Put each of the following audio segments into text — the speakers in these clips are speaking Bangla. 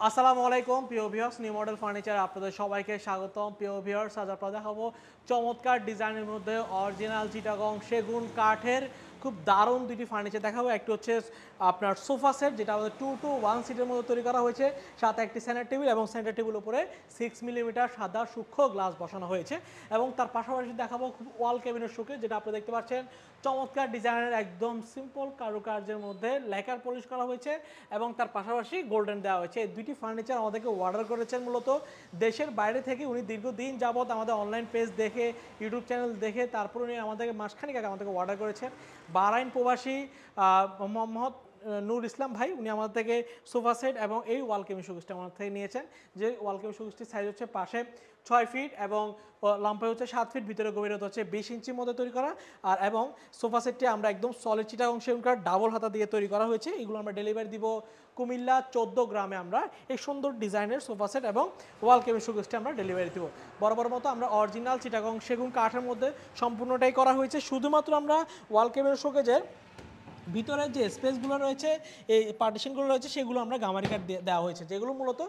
আসসালামু আলাইকুম প্রিয় ভিউয়ার্স, নিউ মডেল ফার্নিচার আপনাদের সবাইকে স্বাগতম। প্রিয় ভিউয়ার্স, আজ আপনারা দেখাবো চমৎকার ডিজাইনের মধ্যে অরিজিনাল চিটাগং সেগুন কাঠের খুব দারুণ দুটি ফার্নিচার দেখাবো। একটি হচ্ছে আপনার সোফা সেট, যেটা আমাদের 2 to 1 সিটের মধ্যে তৈরি করা হয়েছে, সাথে একটি সেন্টার টেবিল এবং সেন্টার টেবিল উপরে 6 মিলিমিটার সাদা সূক্ষ্ম গ্লাস বসানো হয়েছে। এবং তার পাশাপাশি দেখাবো খুব ওয়াল ক্যাবিনেট শোকেস, যেটা আপনারা দেখতে পাচ্ছেন চমৎকার ডিজাইনের একদম সিম্পল কারুকার্যের মধ্যে লেকার পলিশ করা হয়েছে এবং তার পাশাপাশি গোল্ডেন দেওয়া হয়েছে। এই দুইটি ফার্নিচার আমাদেরকে অর্ডার করেছেন মূলত দেশের বাইরে থেকে। উনি দীর্ঘদিন যাবৎ আমাদের অনলাইন পেজ দেখে, ইউটিউব চ্যানেল দেখে তারপর উনি আমাদেরকে মাসখানিক আগে আমাদেরকে অর্ডার করেছেন। বাহরাইন প্রবাসী মোহাম্মদ নূর ইসলাম ভাই, উনি আমাদের থেকে সোফা সেট এবং এই ওয়াল কেবিন শোকেসটা আমাদের থেকে নিয়েছেন। যে ওয়াল কেবিন শোকেসটির সাইজ হচ্ছে পাশে 6 ফিট এবং লম্বাই হচ্ছে 7 ফিট, ভিতরে গভীরতা হচ্ছে 20 ইঞ্চির মধ্যে তৈরি করা। আর এবং সোফা সেটটি আমরা একদম সলিড চিটাগং সেগুন কাঠ ডাবল হাতা দিয়ে তৈরি করা হয়েছে। এগুলো আমরা ডেলিভারি দিব কুমিল্লা 14 গ্রামে। আমরা এই সুন্দর ডিজাইনের সোফা সেট এবং ওয়াল কেবিন শোকেসটি আমরা ডেলিভারি দিব। বরাবর মতো আমরা অরিজিনাল চিটাগং সেগুন কাঠের মধ্যে সম্পূর্ণটাই করা হয়েছে। শুধুমাত্র আমরা ওয়াল কেবিন শোকেসের ভিতরে যে স্পেসগুলো রয়েছে, এই পার্টিশনগুলো রয়েছে, সেগুলো আমরা গামারি কাঠ দেওয়া হয়েছে, যেগুলো মূলত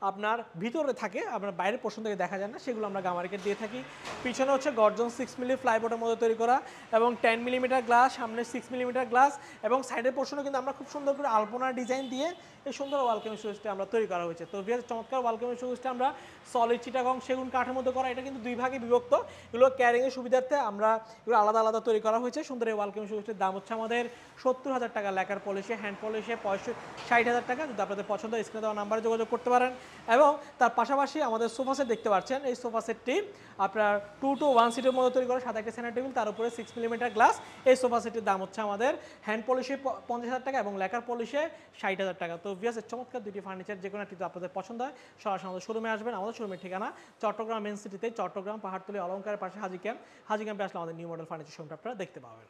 আপনার ভিতরে থাকে, আপনার বাইরের পোর্শন থেকে দেখা যায় না, সেগুলো আমরা গামারি কাঠ দিয়ে থাকি। পিছনে হচ্ছে গর্জন 6 মিলি ফ্লাইবোর্ডের মধ্যে তৈরি করা এবং 10 মিলিমিটার গ্লাস, সামনে 6 মিলিমিটার গ্লাস এবং সাইডের পোর্শনও কিন্তু আমরা খুব সুন্দর করে আলপনা ডিজাইন দিয়ে এই সুন্দর ওয়াল কেবিন শোকেসটা আমরা তৈরি করা হয়েছে। তো ভিউয়ার্স, চমৎকার ওয়াল কেবিন শোকেসটা আমরা সলিড চিটাগং সেগুন কাঠের মধ্যে করা। এটা কিন্তু দুই ভাগে বিভক্ত। এগুলো ক্যারিংয়ের সুবিধার্থে আমরা এগুলো আলাদা আলাদা তৈরি করা হয়েছে। সুন্দর এই ওয়াল কেবিন শোকেসটির দাম হচ্ছে আমাদের 70,000 টাকা, লেকার পলিশে, হ্যান্ড পলিশে 60,000 টাকা। যদি আপনাদের পছন্দ হয় স্ক্রিনে দেওয়া নাম্বারে যোগাযোগ করতে পারেন। এবং তার পাশাপাশি আমাদের সোফা সেট দেখতে পাচ্ছেন। এই সোফা সেটটি আপনার 2 to 1 সিটের মধ্যে তৈরি করা, সাথে একটা সেন্টার টেবিল, তার উপরে 6 মিলিমিটার গ্লাস। এই সোফা সেটের দাম হচ্ছে আমাদের হ্যান্ড পলিশে 50,000 টাকা এবং লেকার পলিশে 60,000 টাকা। তো ভিউয়ার্স, চমৎকার দুটি ফার্নিচার যে কোনো একটি আপনাদের পছন্দ হয় সরাসরি আমাদের শোরুমে আসবেন। আমাদের শোরুমের ঠিকানা চট্টগ্রাম মেন সিটিতে, চট্টগ্রাম পাহাড়তলী অলঙ্কারের পাশে হাজি ক্যাম্প। হাজি ক্যাম্পে আসলে আমাদের নিউ মডেল ফার্নিচার শোরুমটা আপনারা দেখতে পাবেন।